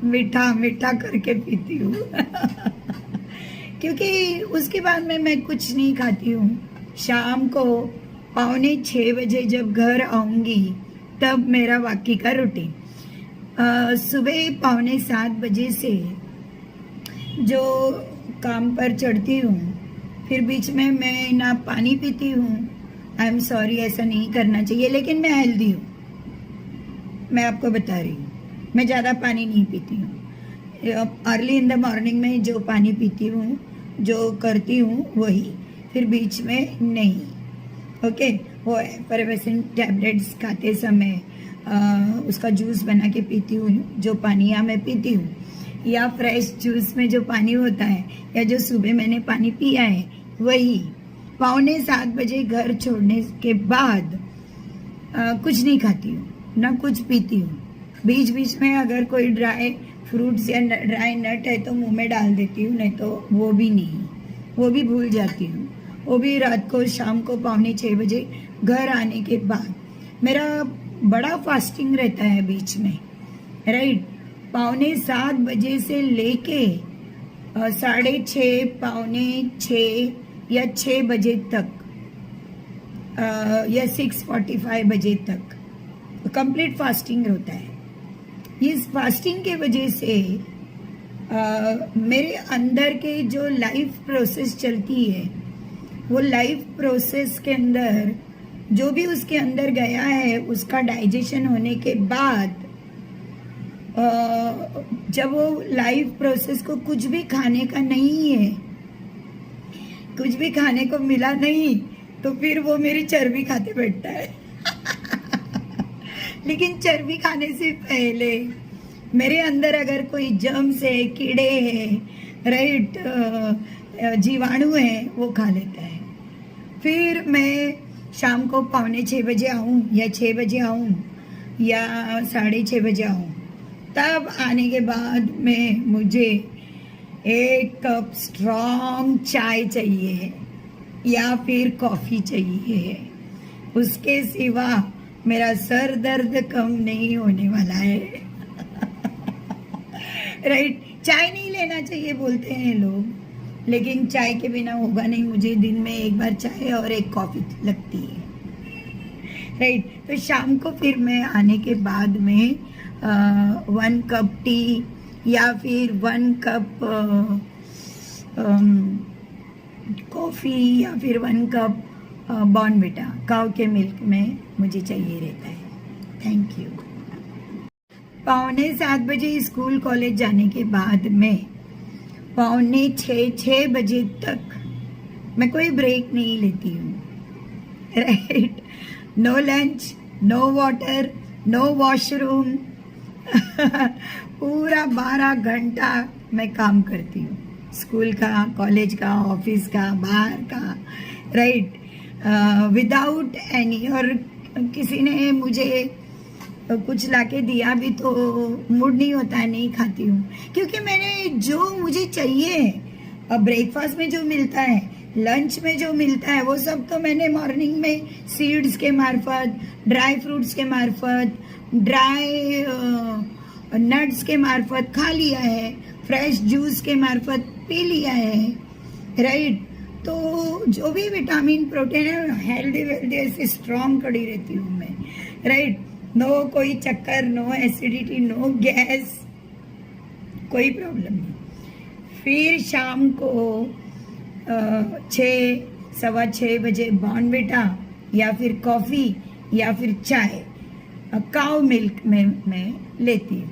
मीठा मीठा करके पीती हूँ। क्योंकि उसके बाद में मैं कुछ नहीं खाती हूँ। शाम को 5:45 बजे जब घर आऊँगी तब मेरा बाकी का रूटीन। सुबह 6:45 बजे से जो काम पर चढ़ती हूँ, फिर बीच में मैं ना पानी पीती हूँ। आई एम सॉरी, ऐसा नहीं करना चाहिए, लेकिन मैं हेल्दी हूँ। मैं आपको बता रही हूँ, मैं ज़्यादा पानी नहीं पीती हूँ। अर्ली इन द मॉर्निंग में जो पानी पीती हूँ, जो करती हूँ वही, फिर बीच में नहीं। ओके, वो एफरवेसेंट टैबलेट्स खाते समय उसका जूस बना के पीती हूँ, जो पानी मैं पीती हूँ, या फ्रेश जूस में जो पानी होता है, या जो सुबह मैंने पानी पिया है वही। 6:45 बजे घर छोड़ने के बाद कुछ नहीं खाती हूँ, ना कुछ पीती हूँ। बीच बीच में अगर कोई ड्राई फ्रूट्स या ड्राई नट है तो मुंह में डाल देती हूँ, नहीं तो वो भी नहीं, वो भी भूल जाती हूँ। वो भी रात को, शाम को 5:45 बजे घर आने के बाद। मेरा बड़ा फास्टिंग रहता है बीच में। राइट, 6:45 बजे से लेके 6:30, 5:45 या 6 बजे तक, या 6:45 बजे तक कंप्लीट फास्टिंग होता है। इस फास्टिंग के वजह से मेरे अंदर के जो लाइफ प्रोसेस चलती है, वो लाइफ प्रोसेस के अंदर जो भी उसके अंदर गया है, उसका डाइजेशन होने के बाद जब वो लाइफ प्रोसेस को कुछ भी खाने का नहीं है, कुछ भी खाने को मिला नहीं, तो फिर वो मेरी चर्बी खाते बैठता है। लेकिन चर्बी खाने से पहले मेरे अंदर अगर कोई जर्म्स है, कीड़े हैं, राइट, जीवाणु है, वो खा लेता है। फिर मैं शाम को 5:45 बजे आऊँ, या 6 बजे आऊँ, या 6:30 बजे आऊँ, तब आने के बाद में मुझे 1 कप स्ट्रॉन्ग चाय चाहिए या फिर कॉफ़ी चाहिए। उसके सिवा मेरा सर दर्द कम नहीं होने वाला है। राइट, चाय नहीं लेना चाहिए बोलते हैं लोग, लेकिन चाय के बिना होगा नहीं। मुझे दिन में 1 बार चाय और 1 कॉफ़ी लगती है। राइट, तो शाम को फिर मैं आने के बाद में 1 कप टी या फिर 1 कप कॉफ़ी या फिर 1 कप बॉर्नविटा काऊ के मिल्क में मुझे चाहिए रहता है। Thank you. 5:45 स्कूल कॉलेज जाने के बाद में 5:45 बजे तक मैं कोई ब्रेक नहीं लेती हूँ, right. No lunch, no water, no washroom. पूरा 12 घंटा मैं काम करती हूँ, स्कूल का, कॉलेज का, ऑफिस का, बाहर का, राइट, विदाउट एनी। और किसी ने मुझे कुछ लाके दिया भी तो मूड नहीं होता है, नहीं खाती हूँ, क्योंकि मैंने जो मुझे चाहिए ब्रेकफास्ट में जो मिलता है, लंच में जो मिलता है, वो सब तो मैंने मॉर्निंग में सीड्स के मार्फत, ड्राई फ्रूट्स के मार्फत, ड्राई नट्स के मार्फत खा लिया है, फ्रेश जूस के मार्फत पी लिया है, राइट। तो जो भी विटामिन, प्रोटीन है, हेल्दी वेल्दी ऐसे स्ट्रॉन्ग कड़ी रहती हूँ मैं, राइट। नो कोई चक्कर, नो एसिडिटी, नो गैस, कोई प्रॉब्लम नहीं। फिर शाम को 6-6:15 बजे बॉर्नविटा या फिर कॉफ़ी या फिर चाय काउ मिल्क में मैं लेती हूँ।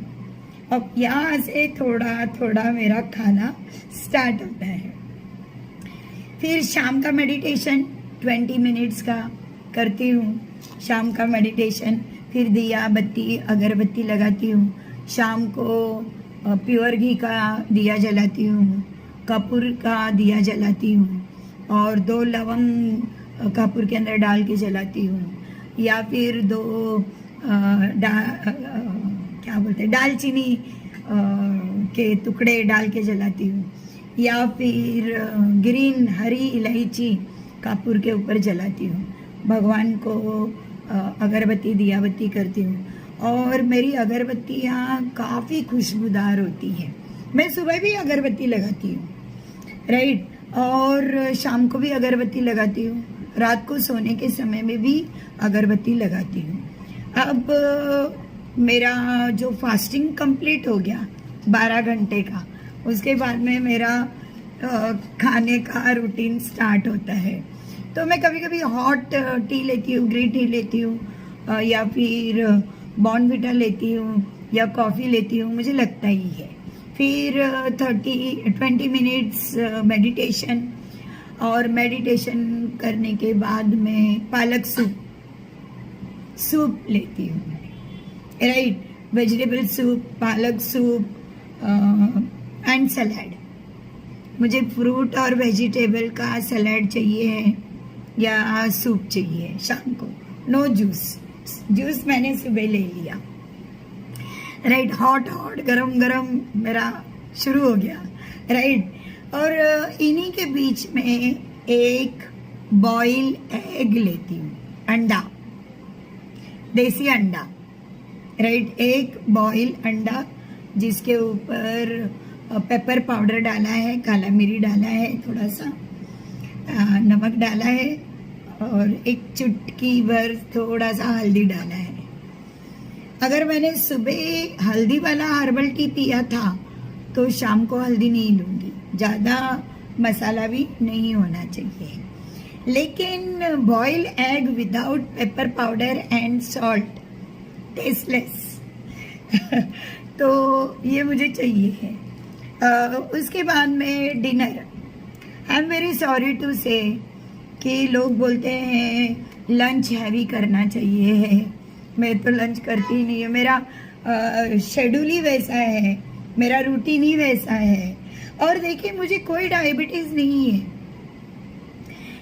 अब यहाँ से थोड़ा थोड़ा मेरा खाना स्टार्ट होता है। फिर शाम का मेडिटेशन 20 मिनट्स का करती हूँ, शाम का मेडिटेशन। फिर दिया बत्ती, अगरबत्ती लगाती हूँ। शाम को प्योर घी का दिया जलाती हूँ, कपूर का दिया जलाती हूँ, और 2 लवंग कपूर के अंदर डाल के जलाती हूँ, या फिर 2 क्या बोलते हैं, दालचीनी के टुकड़े डाल के जलाती हूँ, या फिर ग्रीन हरी इलायची कपूर के ऊपर जलाती हूँ। भगवान को अगरबत्ती दिया बत्ती करती हूँ, और मेरी अगरबत्तियाँ काफ़ी खुशबूदार होती हैं। मैं सुबह भी अगरबत्ती लगाती हूँ, राइट, और शाम को भी अगरबत्ती लगाती हूँ, रात को सोने के समय में भी अगरबत्ती लगाती हूँ। अब मेरा जो फास्टिंग कंप्लीट हो गया 12 घंटे का, उसके बाद में मेरा खाने का रूटीन स्टार्ट होता है। तो मैं कभी कभी हॉट टी लेती हूँ, ग्रीन टी लेती हूँ, या फिर बॉर्नविटा लेती हूँ, या कॉफ़ी लेती हूँ, मुझे लगता ही है। फिर 20 मिनट्स मेडिटेशन, और मेडिटेशन करने के बाद में पालक सूप लेती हूँ, राइट, वेजिटेबल सूप, पालक सूप एंड सलाड। मुझे फ्रूट और वेजिटेबल का सलाड चाहिए या सूप चाहिए शाम को। नो जूस मैंने सुबह ले लिया, राइट। हॉट गरम गरम मेरा शुरू हो गया, राइट। और इन्हीं के बीच में एक बॉईल एग लेती हूँ, अंडा, देसी अंडा, राइट। एक बॉईल अंडा जिसके ऊपर पेपर पाउडर डाला है, काला मिरी डाला है, थोड़ा सा नमक डाला है, और एक चुटकी भर थोड़ा सा हल्दी डाला है। अगर मैंने सुबह हल्दी वाला हर्बल टी पिया था तो शाम को हल्दी नहीं लूँगी, ज़्यादा मसाला भी नहीं होना चाहिए। लेकिन boil egg without pepper powder and salt, tasteless. तो ये मुझे चाहिए है। उसके बाद में dinner. I am very sorry to say कि लोग बोलते हैं लंच हैवी करना चाहिए, मैं तो लंच करती ही नहीं है। मेरा शेड्यूल ही वैसा है, मेरा रूटीन ही वैसा है। और देखिए, मुझे कोई डायबिटीज़ नहीं है,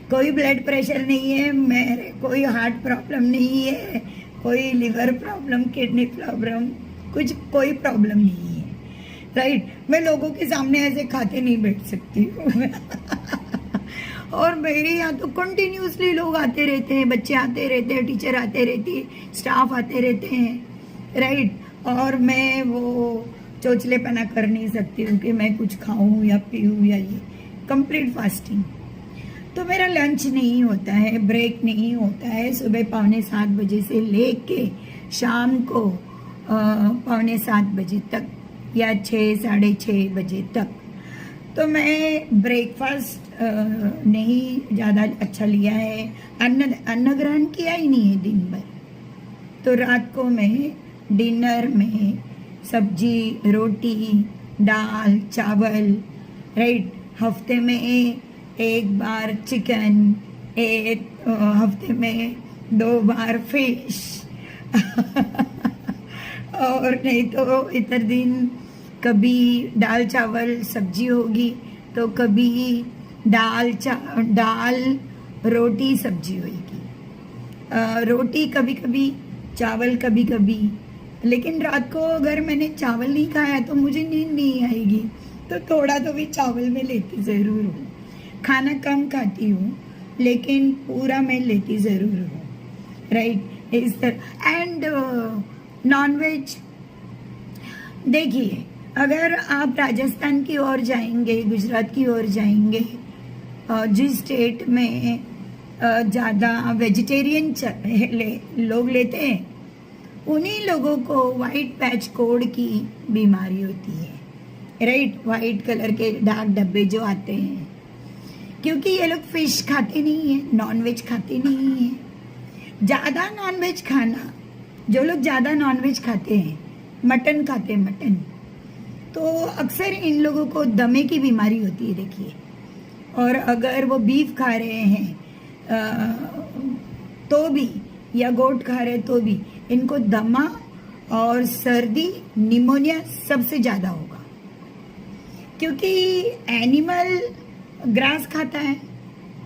कोई ब्लड प्रेशर नहीं है, मेरे कोई हार्ट प्रॉब्लम नहीं है, कोई लिवर प्रॉब्लम, किडनी प्रॉब्लम, कोई प्रॉब्लम नहीं है, राइट। मैं लोगों के सामने ऐसे खाते नहीं बैठ सकती हूँ। और मेरे यहाँ तो कंटिन्यूसली लोग आते रहते हैं, बच्चे आते रहते हैं, टीचर आते रहती है, स्टाफ आते रहते हैं, राइट। और मैं वो चोचलेपना कर नहीं सकती हूँ कि मैं कुछ खाऊं या पीऊँ या ये। Complete fasting. तो मेरा लंच नहीं होता है, ब्रेक नहीं होता है सुबह 6:45 बजे से लेके शाम को 6:45 बजे तक, या 6, 6:30 बजे तक। तो मैं ब्रेकफास्ट नहीं ज़्यादा अच्छा लिया है, अन्न ग्रहण किया ही नहीं है दिन भर, तो रात को मैं डिनर में सब्जी, रोटी, दाल, चावल, राइट, हफ्ते में एक बार चिकन, एक हफ्ते में 2 बार फिश और नहीं तो इतर दिन कभी दाल चावल सब्जी होगी, तो कभी दाल रोटी सब्जी होगी, रोटी कभी कभी, चावल कभी कभी। लेकिन रात को अगर मैंने चावल नहीं खाया तो मुझे नींद नहीं आएगी, तो थोड़ा तो भी चावल में लेती ज़रूर हूँ। खाना कम खाती हूँ लेकिन पूरा मैं लेती ज़रूर हूँ, राइट, इस तरह। एंड नॉन वेज, देखिए अगर आप राजस्थान की ओर जाएंगे, गुजरात की ओर जाएंगे, जिस स्टेट में ज़्यादा वेजिटेरियन लोग लेते हैं, उन्हीं लोगों को वाइट पैच कोड की बीमारी होती है, राइट, वाइट कलर के डार्क डब्बे जो आते हैं, क्योंकि ये लोग फिश खाते नहीं है, नॉन वेज खाते नहीं है। ज़्यादा नॉन वेज खाना, जो लोग ज़्यादा नॉन वेज खाते हैं, मटन खाते हैं, मटन, तो अक्सर इन लोगों को दमे की बीमारी होती है, देखिए। और अगर वो बीफ खा रहे हैं तो भी, या गोट खा रहे तो भी, इनको दमा और सर्दी, निमोनिया सबसे ज़्यादा होगा, क्योंकि एनिमल ग्रास खाता है,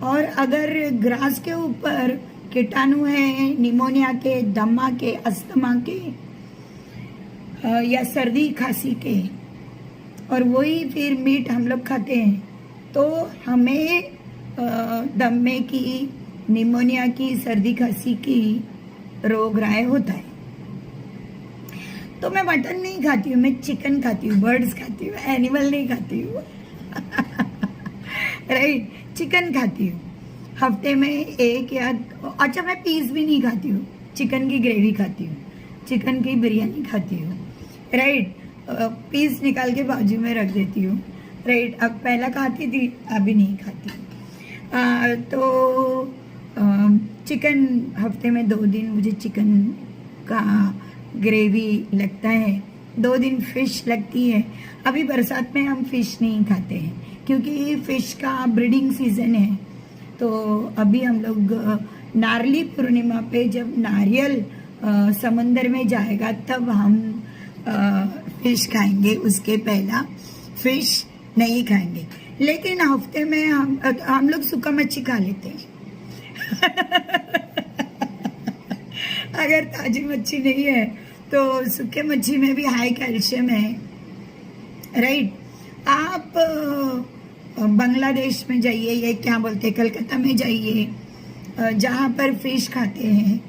और अगर ग्रास के ऊपर कीटाणु है निमोनिया के, दमा के, अस्थमा के, या सर्दी खांसी के, और वही फिर मीट हम लोग खाते हैं, तो हमें दमे की, निमोनिया की, सर्दी खांसी की रोग राय होता है। तो मैं मटन नहीं खाती हूँ, मैं चिकन खाती हूँ, बर्ड्स खाती हूँ, एनिमल नहीं खाती हूँ राइट, चिकन खाती हूँ हफ्ते में एक, या अच्छा मैं पीस भी नहीं खाती हूँ, चिकन की ग्रेवी खाती हूँ, चिकन की बिरयानी खाती हूँ, राइट, पीस निकाल के बाजू में रख देती हूँ, राइट। अब पहला खाती थी, अभी नहीं खाती। तो चिकन हफ्ते में 2 दिन मुझे चिकन का ग्रेवी लगता है, 2 दिन फिश लगती है। अभी बरसात में हम फिश नहीं खाते हैं क्योंकि फिश का ब्रीडिंग सीजन है, तो अभी हम लोग नारली पूर्णिमा पे जब नारियल समंदर में जाएगा तब हम फिश खाएंगे, उसके पहला फिश नहीं खाएंगे। लेकिन हफ्ते में हम लोग सूखा मच्छी खा लेते हैं अगर ताजी मच्छी नहीं है तो सूखे मच्छी में भी हाई कैल्शियम है, राइट। आप बांग्लादेश में जाइए, या क्या बोलते हैं, कलकत्ता में जाइए, जहाँ पर फिश खाते हैं,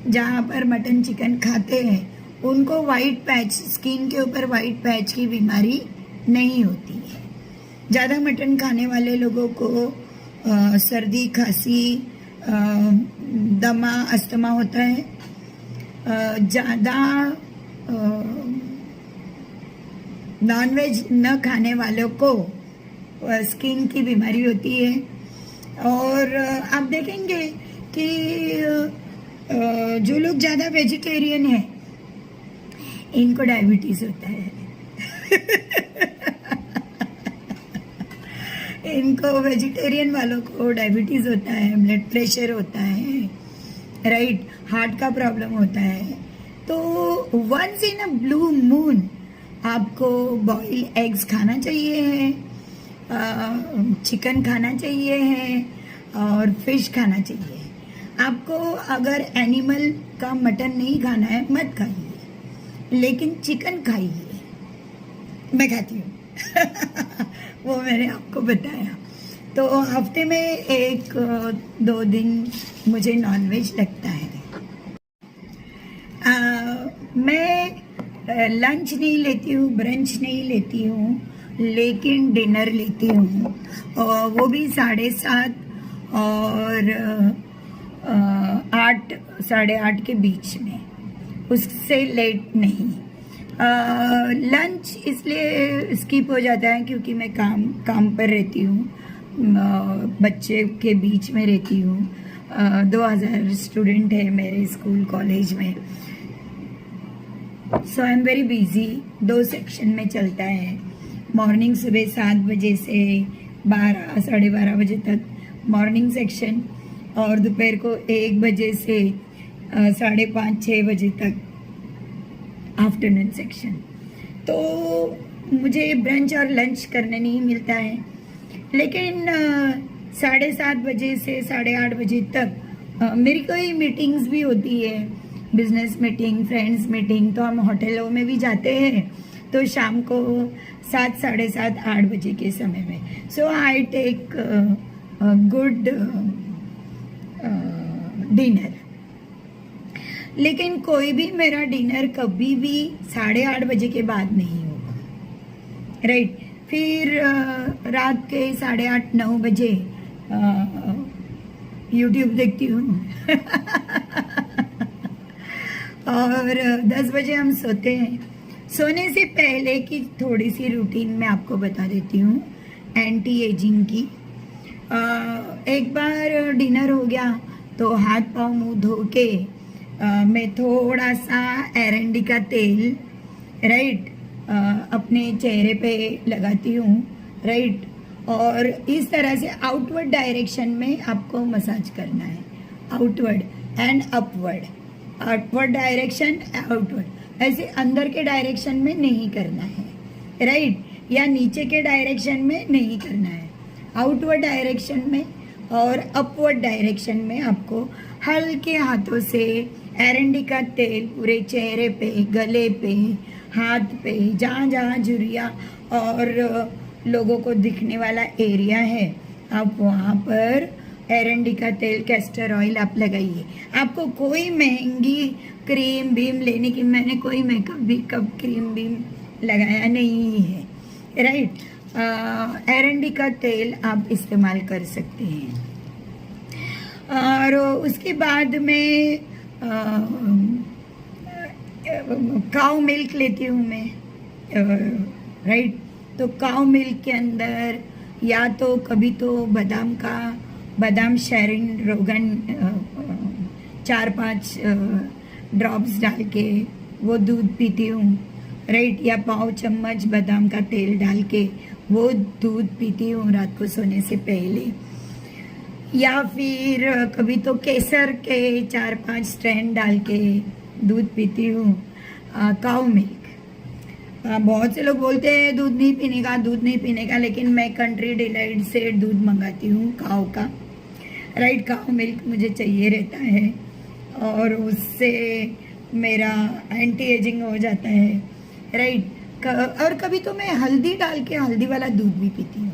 जहाँ पर मटन चिकन खाते हैं, उनको वाइट पैच, स्किन के ऊपर वाइट पैच की बीमारी नहीं होती है। ज़्यादा मटन खाने वाले लोगों को सर्दी, खांसी, दमा, अस्थमा होता है। ज़्यादा नॉनवेज न खाने वालों को स्किन की बीमारी होती है। और आप देखेंगे कि जो लोग ज़्यादा वेजिटेरियन हैं इनको डायबिटीज़ होता है इनको, वेजिटेरियन वालों को डायबिटीज़ होता है, ब्लड प्रेशर होता है, राइट, हार्ट का प्रॉब्लम होता है। तो once in a blue moon आपको बॉइल एग्स खाना चाहिए है, चिकन खाना चाहिए है, और फिश खाना चाहिए। आपको अगर एनिमल का मटन नहीं खाना है मत खाइए, लेकिन चिकन खाइए। मैं खाती हूँ वो मैंने आपको बताया। तो हफ्ते में 1-2 दिन मुझे नॉनवेज लगता है। मैं लंच नहीं लेती हूँ, ब्रंच नहीं लेती हूँ, लेकिन डिनर लेती हूँ, और वो भी 7:30 और 8, 8:30 के बीच में, उससे लेट नहीं। लंच इसलिए स्किप हो जाता है क्योंकि मैं काम पर रहती हूँ, बच्चे के बीच में रहती हूँ। 2000 स्टूडेंट है मेरे स्कूल कॉलेज में, so I am very busy. 2 section में चलता है। मॉर्निंग सुबह 7 बजे से 12 साढ़े 12 बजे तक मॉर्निंग सेक्शन, और दोपहर को 1 बजे से 5:30-6 बजे तक आफ्टरनून सेक्शन। तो मुझे ब्रंच और लंच करने नहीं मिलता है, लेकिन 7:30 बजे से 8:30 बजे तक मेरी कोई मीटिंग्स भी होती है, बिजनेस मीटिंग, फ्रेंड्स मीटिंग। तो हम होटलों में भी जाते हैं, तो शाम को 7, 7:30, 8 बजे के समय में। So I take good dinner. लेकिन कोई भी मेरा डिनर कभी भी 8:30 बजे के बाद नहीं होगा, राइट। फिर रात के 8:30-9 बजे यूट्यूब देखती हूँ और 10 बजे हम सोते हैं। सोने से पहले की थोड़ी सी रूटीन मैं आपको बता देती हूँ एंटी एजिंग की। एक बार डिनर हो गया तो हाथ पाँव मुंह धो के मैं थोड़ा सा एरंडी का तेल, राइट, अपने चेहरे पे लगाती हूँ, राइट। और इस तरह से आउटवर्ड डायरेक्शन में आपको मसाज करना है, outward and upward, outward direction, outward, ऐसे अंदर के डायरेक्शन में नहीं करना है, राइट, या नीचे के डायरेक्शन में नहीं करना है, आउटवर्ड डायरेक्शन में और अपवर्ड डायरेक्शन में आपको हल्के हाथों से एरंडी का तेल पूरे चेहरे पे, गले पे, हाथ पे, जहाँ जहाँ झुर्रियाँ और लोगों को दिखने वाला एरिया है, आप वहाँ पर एरंडी का तेल, कैस्टर ऑयल आप लगाइए। आपको कोई महंगी क्रीम बीम लेने की, मैंने कोई मेकअप क्रीम बीम लगाया नहीं है, राइट। एरंडी का तेल आप इस्तेमाल कर सकते हैं। और उसके बाद में काऊ मिल्क लेती हूँ मैं, राइट। तो काऊ मिल्क के अंदर या तो कभी तो बादाम शेरिन रोगन 4-5 ड्रॉप्स डाल के वो दूध पीती हूँ, राइट, या 1 चम्मच बादाम का तेल डाल के वो दूध पीती हूँ रात को सोने से पहले। या फिर कभी तो केसर के 4-5 स्ट्रैंड डाल के दूध पीती हूँ, काऊ मिल्क। बहुत से लोग बोलते हैं दूध नहीं पीने का, लेकिन मैं कंट्री डिलाइट से दूध मंगाती हूँ काऊ का, राइट। काऊ मिल्क मुझे चाहिए रहता है और उससे मेरा एंटी एजिंग हो जाता है, राइट। और कभी तो मैं हल्दी डाल के हल्दी वाला दूध भी पीती हूँ,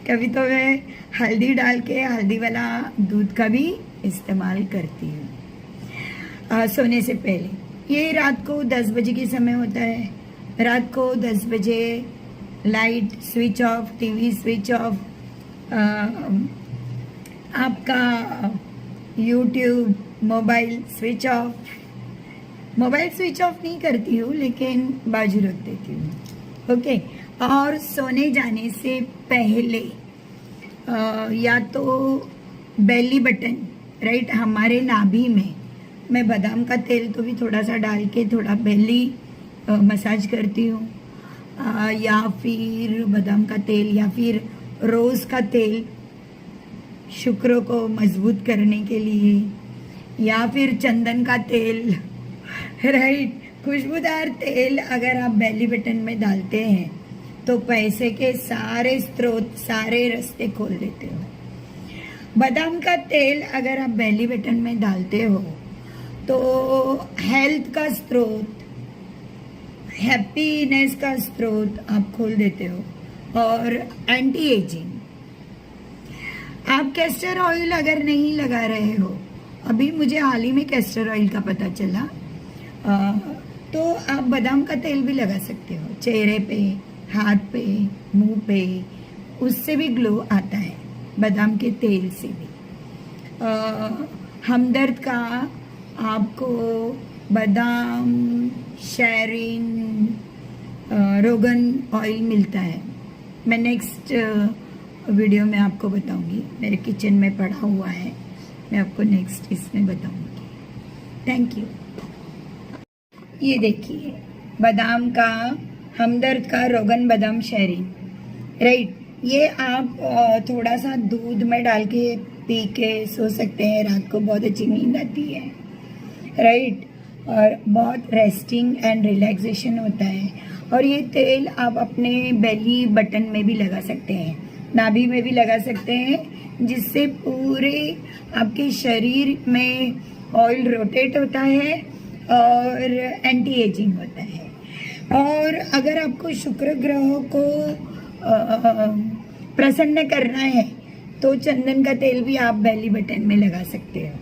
कभी तो मैं हल्दी डाल के हल्दी वाला दूध का भी इस्तेमाल करती हूँ सोने से पहले। ये रात को 10 बजे के समय होता है। रात को 10 बजे light switch off, TV switch off, आपका YouTube, mobile switch off. Mobile switch off नहीं करती हूँ, लेकिन बाजू रख देती हूँ, ओके। और सोने जाने से पहले या तो बेली बटन, राइट, हमारे नाभि में मैं बादाम का तेल तो भी थोड़ा सा डाल के थोड़ा बेली मसाज करती हूँ, या फिर बादाम का तेल या फिर रोज़ का तेल शुक्र को मजबूत करने के लिए, या फिर चंदन का तेल, राइट। खुशबूदार तेल अगर आप बेली बटन में डालते हैं तो पैसे के सारे स्रोत, सारे रास्ते खोल देते हो। बादाम का तेल अगर आप बेली बटन में डालते हो तो हेल्थ का स्रोत, हैप्पीनेस का स्रोत आप खोल देते हो। और एंटी एजिंग, आप कैस्टर ऑयल अगर नहीं लगा रहे हो, अभी मुझे हाल ही में कैस्टर ऑयल का पता चला, तो आप बादाम का तेल भी लगा सकते हो चेहरे पे, हाथ पे, मुंह पे, उससे भी ग्लो आता है बादाम के तेल से भी। हमदर्द का आपको बादाम शेरिन रोगन ऑयल मिलता है, मैं नेक्स्ट वीडियो में आपको बताऊंगी, मेरे किचन में पड़ा हुआ है, मैं आपको नेक्स्ट इसमें बताऊंगी। Thank you. ये देखिए, बादाम का, हमदर्द का रोगन बादाम शहरी, राइट। ये आप थोड़ा सा दूध में डाल के पी के सो सकते हैं, रात को बहुत अच्छी नींद आती है, राइट। और बहुत रेस्टिंग एंड रिलैक्सेशन होता है। और ये तेल आप अपने बेली बटन में भी लगा सकते हैं, नाभि में भी लगा सकते हैं, जिससे पूरे आपके शरीर में ऑयल रोटेट होता है और एंटी एजिंग होता है। और अगर आपको शुक्र ग्रह को प्रसन्न करना है तो चंदन का तेल भी आप बेली बटन में लगा सकते हो,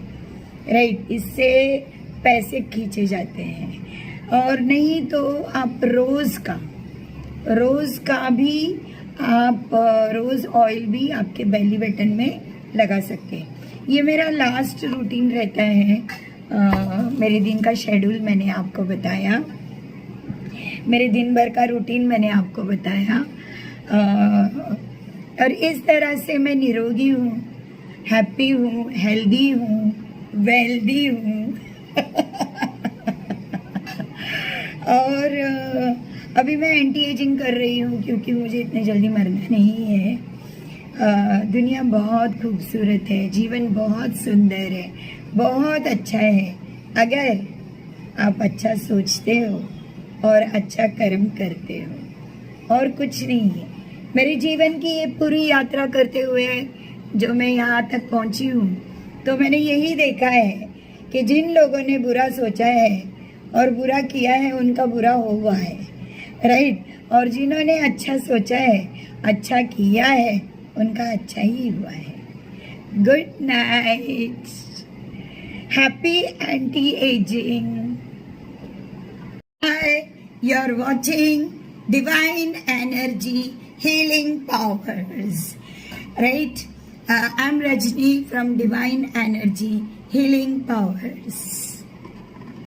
राइट। इससे पैसे खींचे जाते हैं। और नहीं तो आप रोज़ का भी आप रोज़ ऑयल भी आपके बेली बटन में लगा सकते हैं। ये मेरा लास्ट रूटीन रहता है। मेरे दिन का शेड्यूल मैंने आपको बताया, मेरे दिन भर का रूटीन मैंने आपको बताया। और इस तरह से मैं निरोगी हूँ, हैप्पी हूँ, हेल्दी हूँ, वेल्दी हूँ। और अभी मैं एंटी एजिंग कर रही हूँ क्योंकि मुझे इतने जल्दी मरना नहीं है। दुनिया बहुत खूबसूरत है, जीवन बहुत सुंदर है, बहुत अच्छा है, अगर आप अच्छा सोचते हो और अच्छा कर्म करते हो। और कुछ नहीं है। मेरे जीवन की ये पूरी यात्रा करते हुए जो मैं यहाँ तक पहुँची हूँ, तो मैंने यही देखा है कि जिन लोगों ने बुरा सोचा है और बुरा किया है, उनका बुरा हुआ है, राइट। और जिन्होंने अच्छा सोचा है, अच्छा किया है, उनका अच्छा ही हुआ है। Good night, happy anti ageing. Hi, you're watching Divine Energy Healing Powers, right? I'm Rajni from Divine Energy Healing Powers.